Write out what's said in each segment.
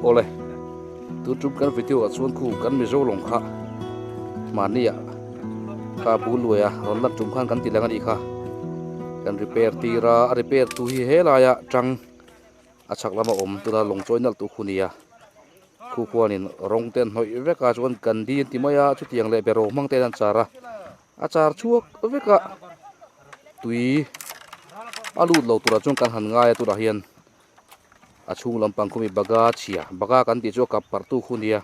ole tu chup kan video a chuan khu kan mi zo long kha mania ka buluya ron lat chum khan kan tilang ani kha kan repair tira repair tu hi helaya tang achak lama om tura long choinal tu khunia khu khuanin rong ten hoi veka chuan kan di timaya chu tiang le bero mang ten an chara achar chuak veka tui alu lo tura chung kan han ngai tura hian achung lampang khumi baga chia baga kan ti chu kap partu khunia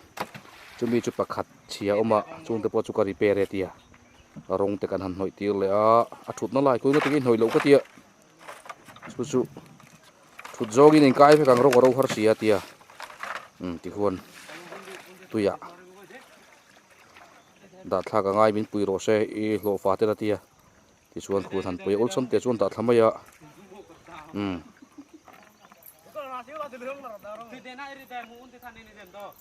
chumi chu pakhat chia oma chung te po chu ka repair etia rong te kan han hoi tir le a thut na lai ko na tin hoi lo ka tia chu chu thut jogin in kai fe kang ro ro har sia tia ti huan tuya da thla ka ngai min pui ro se e lo fa te la tia ti chuan khu than pui ol som te chuan da thlamaya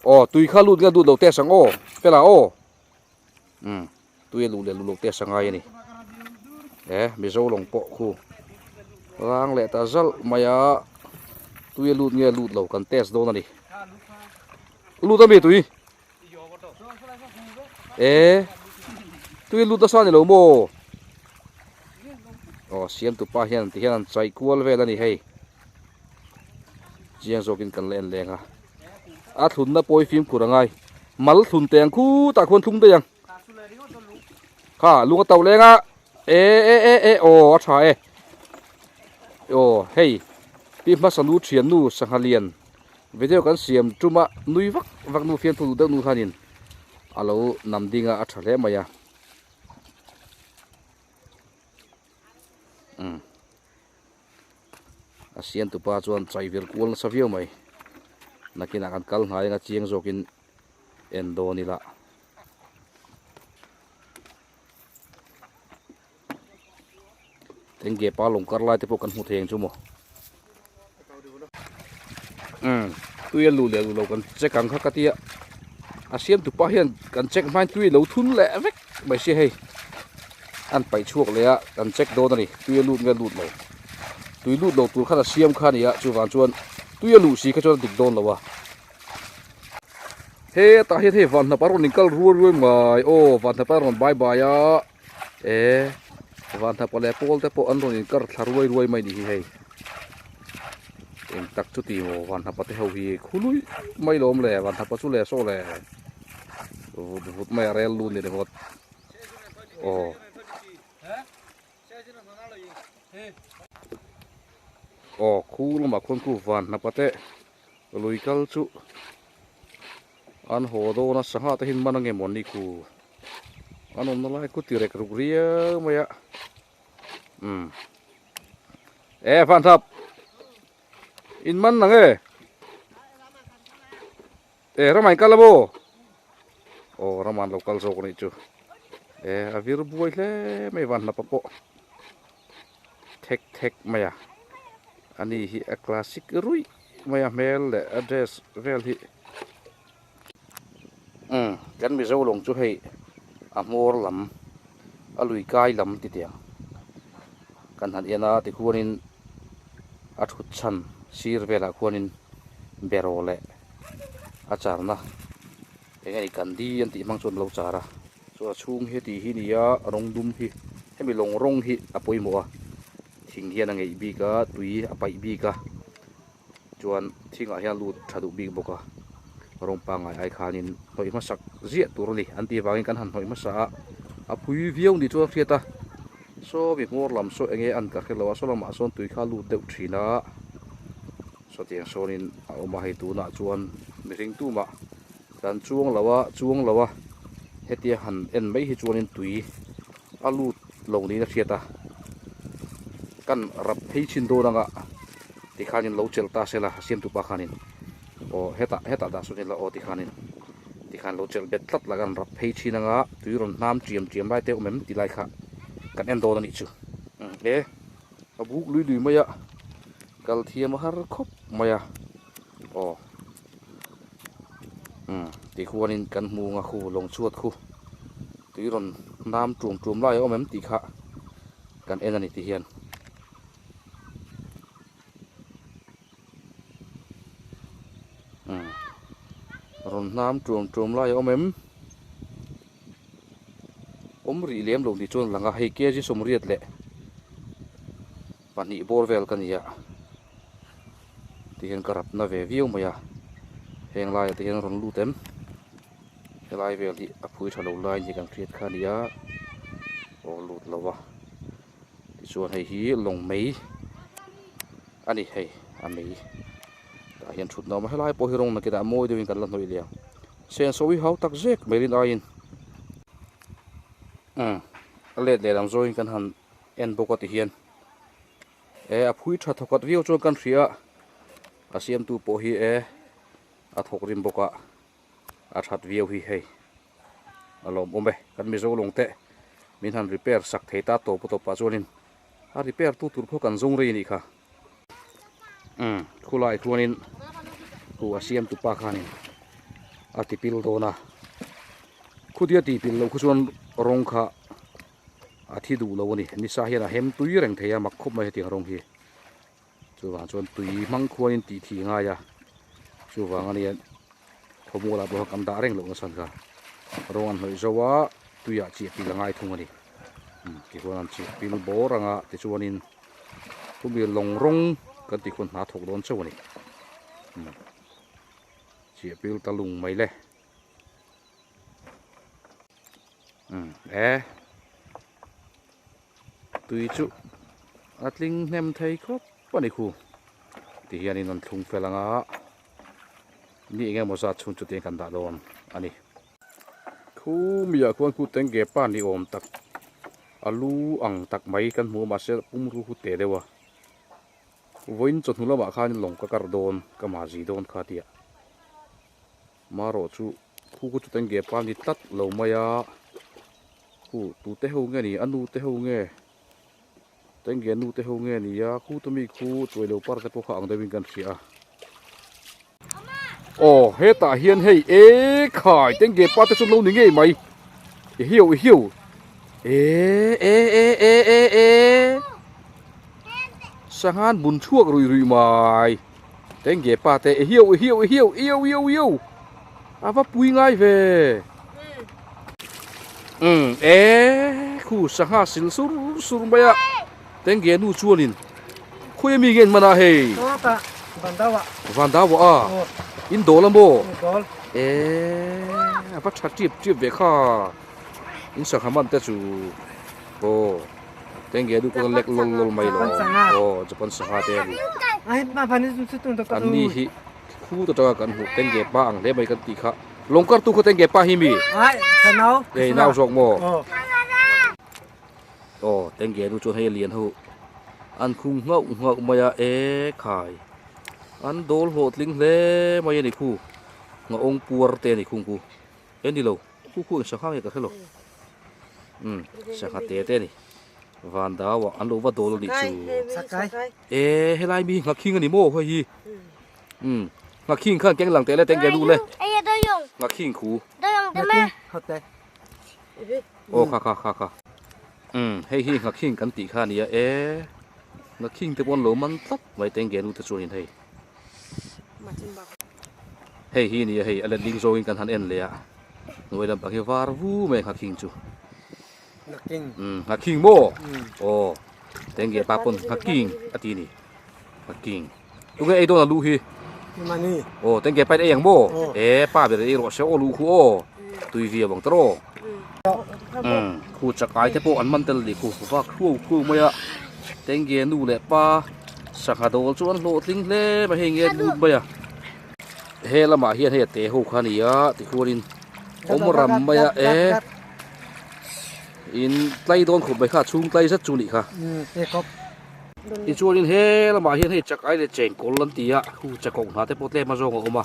o tui kha lut nga du lo te sang o pela o tui lu le lu lo te sang ai ni mi zo long po khu lang le ta zal maya tui lut nge lut lo kan test do na ni lu ta mi tui tui lut ta sa ni lo mo o siam tu pa hian ti hian chai kual ve la ni hei chiang zokin kan len lenga a thun na poi phim khurangai mal thun teng khu ta khon thung te yang kha lunga tau lenga o tha o hey pi ma sanu thian nu sangalian video kan siam tuma nui vak nu fian thu da nu thanin alo namdinga a thale maya asian tu pa chuan chai ver kual sa view mai nakina kan kal ngai nga chiang zokin endo ni la tenge pa long kar lai te po kan hu theng chu mo tuya lu le lu lo kan check ang kha katia asian tu pa hian kan check mai tui lo thun le vek mai se hei an pai chuak le a kan check do ni tuya lu nga lut lo tui lut lo tur khana siam khania chu wan chuan tuya lu si kha chuan dik don lawa he ta he van na paron nikal ruo mai o van na paron bye bye ya van na pole pol te po an ron in kar tharuai mai ni hei em tak chu ti mo van na pate ho hi khului mai lom le van na pa chu le so le vut mai rel lu ni de hot khu ma khon ku van na pate lui kal chu an ho do na saha ta hin manang e moni ku anom na lai ku ti rek ruk ria maya van thap in man nang ramai kalabo raman lokal zo ko ni chu avir buai le mai van na papo tek maya ani hi a classic rui maya mel le address vel hi kan mi zo long chu hei a mor lam a lui kai lam ti tiang kan han ena ti khuanin a thut chan sir vela khuanin berole a charna engani kan di an ti mang chon lo chara so chung he ti hi nia rong dum hi hemi long rong hi a poimo a thing hian angei bi ka tui a pai bi ka chuan thinga hian lut thadu bi boka rong pa ngai ai khanin hoi ma sak zia tur ni an ti wangin kan han hoi ma sa a phui viau ni chu fiata so bi mor lam so enge an ka khelo so lama son tui kha lut deuh thina so tiang sonin a oma hai tu na chuan mi ring tu ma kan chuang lawa hetia han en mai hi chuanin tui a lut lo ni na fiata kan rap thei chin do nga ti khanin lo chel ta sela siam tu pa khanin heta da sunin la ti khanin ti khan lo chel bet tlat lagan rap thei chin nga tuiron nam chiam lai te umem ti lai kha kan en do na ni chu abuk lui maya kal thiam har khop maya ti khuanin kan mu nga khu long chuat khu tuiron nam trum lai umem ti kha kan en ani ti hian น้ำจวมไล่อมเอ็มรีเลี้ยมลงที่จวนหลังให้เกจิสมเรียดเละปันนี้บอลเวลกันเนี่ยที่เห็นกระดับนาเววิวมา呀แหงลายที่เห็นรอนลูเต็มลายเวลที่พูดทะลุลายยังกันเครียดขันเนี่ยโอ้ลูดแล้ววะที่ชวนให้ฮีลงไม่อันนี้ให้อันนี้แต่เห็นชุดน้องมาให้ลายโปฮิรงนักกีฬามวยด้วยกันลันหน่อยเดียวเซนโซวิเขาตักเซกไม่รินอายินเล็ดลำโจยกันหันเอ็นปกติเฮียนพูดชัดทกัดวิวจนกันเสียอาเซียมตูโปฮีอาทกริมบกะอาชัดวิวฮีให้อารมณ์อมเบกันมีโจลงเตะมีทันรีเพร์สักเทตาโตปุตตปะจวนินรีเพร์ตู้ตุรพกันจงเรียนี่ค่ะคุลายครัวนินกูอาเซียมตูปาขานินอาติปิลโดนะคุดีติปิลเราคุชวนรงค่ะอาทิตย์ดูแล้ววันนี้นิสาเฮียนะเห็นตุยแรงเทียมักคบมาให้ตีรงฮีจู่ว่าจนตุยมังควรตีทีง่ายจู่ว่าอันนี้ขโมยลาบหักกันดาเร่งลงสันค่ะรงอันเหยจะว่าตุยจีปีละง่ายทุ่งอันนี้ที่คนนั้นจีปีลโบรังอ่ะที่ชวนนินทุกมีลงรงกันที่คนหาถกโดนเจ้าวันนี้จีปีลตะลุงไม่เลยตุยจุอัดลิงเนมไทยครบปนิคูที่อันนี้นนทุงเฟลังอ่ะนี่เองมอสัตชุนจุดเองกันดาโดนอันนี้คูมีอยากควรคูเต็งเก็บป้านนี่อมตักอาลูอังตักไม้กันหัวมาเสปุ่มรูคูเตะเดียววันจนหัวละมาข้านี่หลงก็กระโดนก็มาจีโดนขาเดียมารอจูคูจุดเต็งเก็บป้านนี่ตัดเหลามาyaคูตูเตะหูเงี้ยนี่อันนูเตะหูเงี้ยเต็งเงี้ยนูเตะหูเงี้ยนี่ยาคูตัวมีคูช่วยเหลือปาร์ตพวกเขาอังได้วิ่งกันเสียโอ้เฮตาเฮียนเฮขายเต็งเงี้ยปาร์ตสุดลูกนี่เงี้ยไหมเหี้ยวสังหารบุญชั่วรุยมาเต็งเงี้ยปาร์ตเหี้ยวอาว่าปุยง่ายเว้คู่สังหารสิลสุรบายเต็งเงี้ยนู่ชวนินคุยมีเงินมาหน้าเฮวันดาวะอินโดลัมโบอาชัดจีบเวข้าอินสังหารมันเตจูโอ้เต็งเงี้ยดูคนเล็กลงไม่หรอโอ้จะเป็นสังหารเต็งอันนี้ฮิคู่ตัวกันหูเต็งเงี้ยบ้างเลี้ยไม่กันตีข้าลงกัดตู้เขาเต็งเก็บป้าหิมีนาวสกโมโอ้เต็งเก็บดูจนให้เลียนหูอันคุ้งเงามาขายอันโดนโหดลิงเล่มาอย่างนี้คู่เงาองปัวเตนี่คุ้งกูนี่เราคู่สังหารอย่างกันเหรอสังหารเตนี่วันดาวอันรู้ว่าโดนนี่จูให้ไล่มีหักขิงอันนี้โม่เฮ้ยหักขิงข้างแกงหลังเตะแล้วเต็งเก็บดูเลยงักขิงคูโอ้ค่ะให้งักขิงกันตีข้านี่งักขิงแต่บนโหลมันตับไว้เต็งเกลูแต่ส่วนนี้ให้นี่ให้อะไรลิงโซอินกันทันเอ็นเลยหน่วยดำปักเฮวาร์วูไม่งักขิงจูงักขิงโมโอ้เต็งเกปาปนงักขิงอตีนี่งักขิงตุกไอ้โดนลูฮีโอ้เต็งเก็บไปได้ยังโบป้าเบลล์รถเชลลูคูโอตุยเวียบังตรอคูจักไอเทปอันมันเตลิคูว่าคู่มาอะเต็งเกนูเล่ป้าสักหาโดนชวนโหลดลิงเล่มาเฮงเงินดูไปอะเฮละมาเฮียเฮเตะหูขานี่อะติคูรินอมรำไปอะอินไตโดนขุดไปค่ะชุ่มไตสัดจุนิค่ะอีชวนอินเฮละมาเฮียเฮจักไอเดเจงโกลันตีอะคู่จักกงหาเทปเล่มาจงออกมา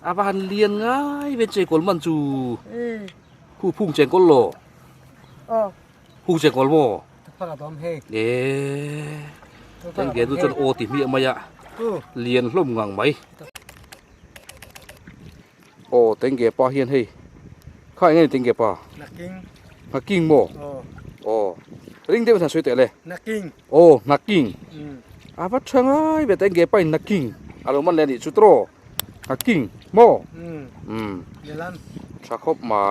อาบานเลียนง่ายเป็นเจงโกลมันจูคู่พุ่งเจงโกลโลพุ่งเจงโกลโมตั้งเกดูจนโอติมีมายะเลียนล่มงังไหมโอ้ตั้งเกป้าเฮียนเฮข้าอย่างนี้ตั้งเกป้านักกิ้งโมโอ้ริงเดมันสวยแต่เลยนักกิ้งโอ้นักกิ้งอาวัดช่างไอ้เบตั้งเกไปนักกิ้งอารมณ์มันเล่นดิชุดโตร ฮักกิ้งโม่เดี๋ยวลันชักครบไม้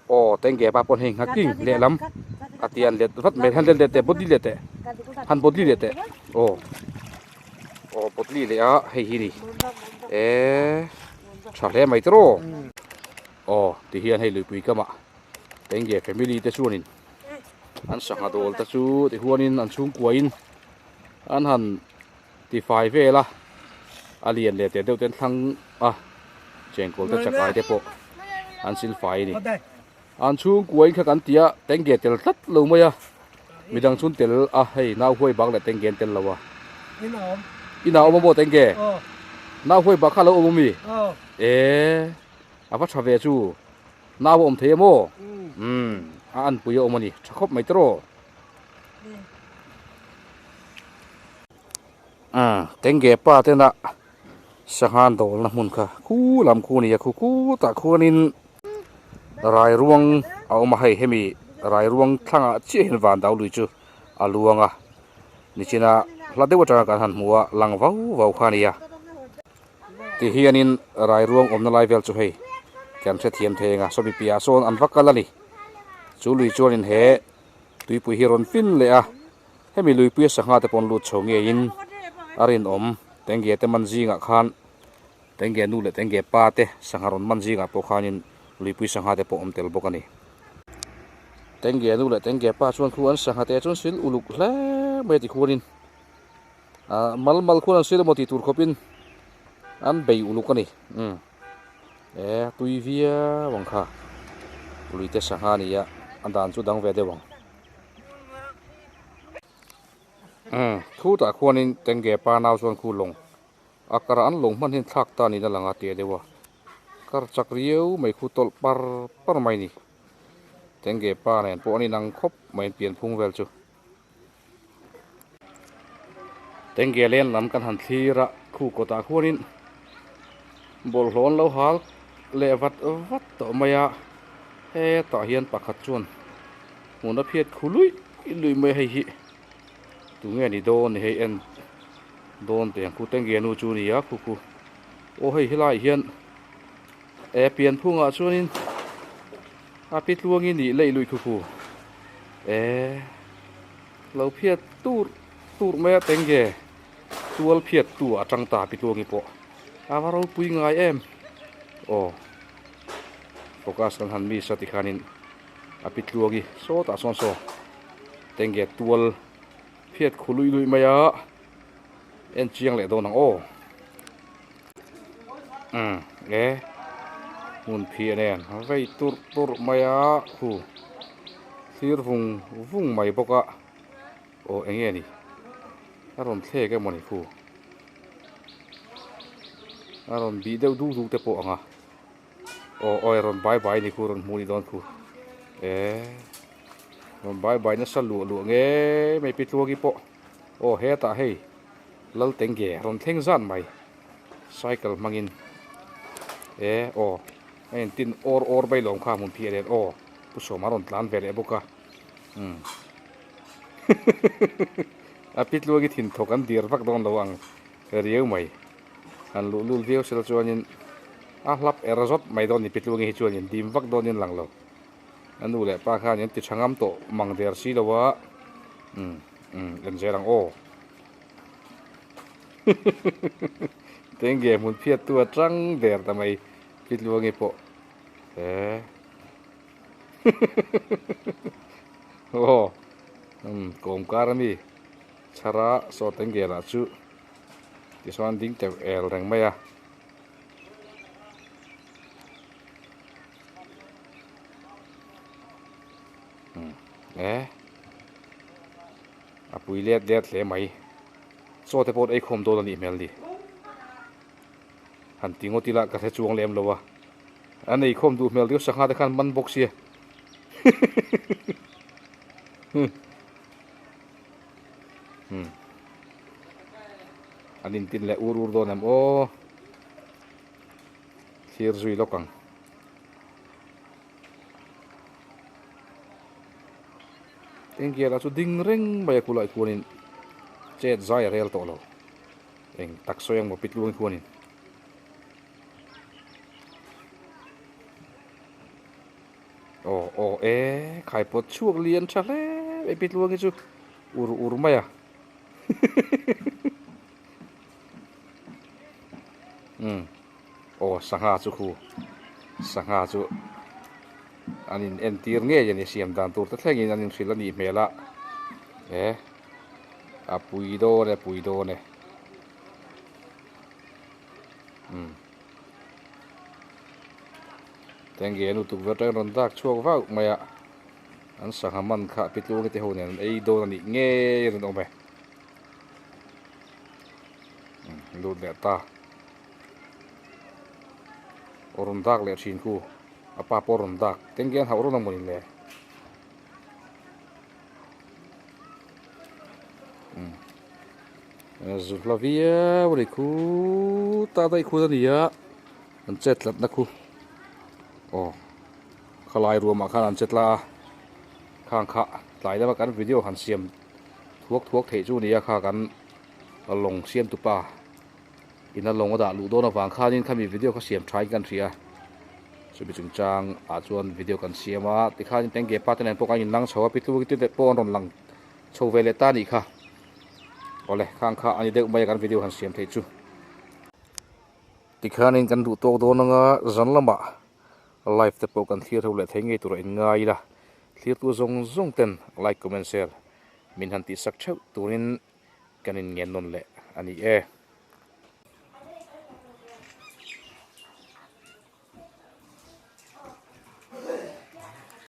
โอ้เต็งแก่ปลาปนเฮงฮักกิ้งเละล้ำอาเตียนเละพัดไม่ทันเละแต่บดดีเละแต่หันบดดีเละแต่โอ้บดดีเลยอ่ะเฮ้ยนี่ชาเล่ไม่ตรโอ้ที่เฮียนให้ลุยปุยก็มาเต็งแก่แฟมิลี่แต่ชวนินอันสังหาโดลแต่ชูที่หัวนินอันชุ่มกวยนอันหันที่ไฟเวล่ะอาเลียนเละแต่เดี๋ยวเต้นทั้งเจงโกลแต่จักรไอเดโปอันสินไฟนี่อันชุ่มกวยแค่กันเตียเต็งแก่เตลทัดลงมามีดังชุนเตลให้น้าห้วยบักและเต็งแก่เตลละวะอีน้าอมโบเต็งแก่น้าห้วยบักข้าเราอมมีพัชเวจูน้าอมเทียโมอันปุยอมนี่ชักคบไม่ตรเต็งแก่ป้าเต้นละสังหารโดนละมุนค่ะคู่ลำคู่นี่คู่ตะคู่นินรายรวงเอามาให้มีรายรวงทั้งเชี่ยนวานดาวลุยจูอาลวงนี่ชินะหลังเดี๋ยวจะการหันหัวหลังว้าวขานี่ที่เฮียนินรายรวงอมนลายเวลจูให้แกมเสถียรเทงสบิปีอาโซนอันฟักกันละนี่จูลุยจูนินเฮตุยปุยฮิรอนฟินเลยให้มีลุยปุยสังหารแต่ปนลุดชงเงินอารินอมเต็งเกตมันจีงะขันเต็งเกนูเลเต็งเกป้าเตสังหารมันจีงะปกขานินลุยปุยสังหารแต่ปอมเตลบกันนี่เต็งเกนูเลเต็งเกป้าชวนควรสังหารแต่ชวนสิลอุลุกเล่ไม่ติควรินมัลควรสิลมติตูร์คบินอันเบยอุลุกกันนี่ตุยเวียวังค่ะลุยเตสังหารนี่อันดานจุดังเวเดวังคู่ตะควรนี่เต็งเกป้านาวชวนคู่ลงอาการอันลงมันเห็นทักตานี่นั่นหลังอาเตียเดียวการจักเรียวไม่คู่ตลปาร์ไม่นี่เต็งเกป้าเนี่ยพวกนี้นั่งคบไม่เปลี่ยนพุงเวลจูเต็งเกเล่นลำกันหันทีระคู่กตะควรนี่บอลร้อนแล้วหาเลวัดต่อมายาต่อเฮียนปากขัดจวนหัวนับเพียรคู่ลุยไม่ให้หิตัวเงี้ยนี่โดนให้เอ็นโดนแต่คู่เต็งเกนูจูนี่คู่โอ้ให้ฮิลายเฮียนเปลี่ยนพุ่งชวนนี่ปิดลวงนี่เลยลุยคู่เราเพียรตูดแม่เต็งเกตัวเพียรตัวจังตาปิดลวงนี่ปะว่าเราปุยง่ายโอ้โฟกัสกันหันมีสติขานินปิดลวงนี่โซตาโซเต็งเกตัวเพียรคู่ลุยมายาเอ็นเชียงเลยโดนนังมุนเพียเนี่ยไว้ตุรมายาคู่ซีร์ฟุงไม่ปกโอ้เงี้ยนี่อารมณ์เท่แกมันนี่คู่อารมณ์บีเดวดูแต่ปกโอ้อารมณ์บายนี่คู่อารมณ์มูนี่โดนคู่อารมณ์บายนั่นสลัวเงี้ยไม่ปิดตัวกี่ปกโอ้เฮตาเฮลัลเต็งเกอารมณ์เท่งซันไหมไซเคิลมังอินโอ้ไอ้ตินออร์ไปลงข้ามุนเพียร์โอ้ผู้ชมมารอนล้านเวลบุกปิดลัวกิถินทกันดีร์ฟักโดนระวังเรียวไหมอันลุลเดียวเสร็จจวนยินรับรสไม่โดนนี่ปิดลัวกิจวนยินดีมฟักโดนยินหลังเราอันนู้นแหละป้าข้ายินติดช่างอ้ำโตมังเดียร์ซีแล้ววะเอ็นเจรังโอเต็งเกมุนเพียตัวจังเดียร์ทำไมปิดลัวกิโปโอ้โกงการมีชาระโซเต็งเกล่ะชูที่สวนดิ้งแต่แรงไหมปุยเลียดเลยไหมโซเทปอดไอคอมโดนอีเมลดิหันติงอติละกระเทจวงเลี้ยมเลยวะอันไอคอมดูเมลเดียวสักหาแต่ขันมันบกเสียอันนี้ตินแหละอูรูโดนน้ำโอ้เชียร์ซุยล็อกกังเอ็งเกียร์ละสุดดิ้งเร่งไปกูไล่กูนี่เจ็ดใจเรียลโตโลเอ็งตักโซยังมาปิดลวงกูนี่ ồ ê khai bột chuộc liền chả lẽ ấy biết luôn cái chú ur mày à ồ sang hà chú khu sang hà chú anh em tiệt nghe vậy này xem đàn tour tất cả những anh xin là nhị mẹ la ê à bùi đô này tiếng nghe nụ tục vật ra nó đặc chuộc vào mày ạ anh sang hàm ăn khá biết luôn cái hồ này ấy đô là nhị nghe rồi đâu mày luôn lẹ ta orang dak lẹ xin khu apa orang dak tiếng nghe hậu rồi mình lẹ Zuflavia beri khu ta đây khu tadi ya anh chết lắm na khu oh khalai ruộng mà khăn anh chết la khang khá lại đó cái video hắn xem thuốc thể chú này khá cái lồng xem tụ pa in lồng đó lũ đó nó vàng khá nên khami video có xem tryกันria so bị chúng trang à chuan video kan xem á thì khá nên tiếng ghép pa tên pok anh nang chawa pitu cái tên pon ron lang chau về lệ ta đi khá oleh khang khá anh đều mấy cái video hắn xem thấy chú thì khá nên kan đủ to đó nó dẫn lắm ạ live te pok kan thir thole thei ngai tur in ngai la thlir tu zong ten like comment share min han ti sak theu turin kanin ngen non le ani e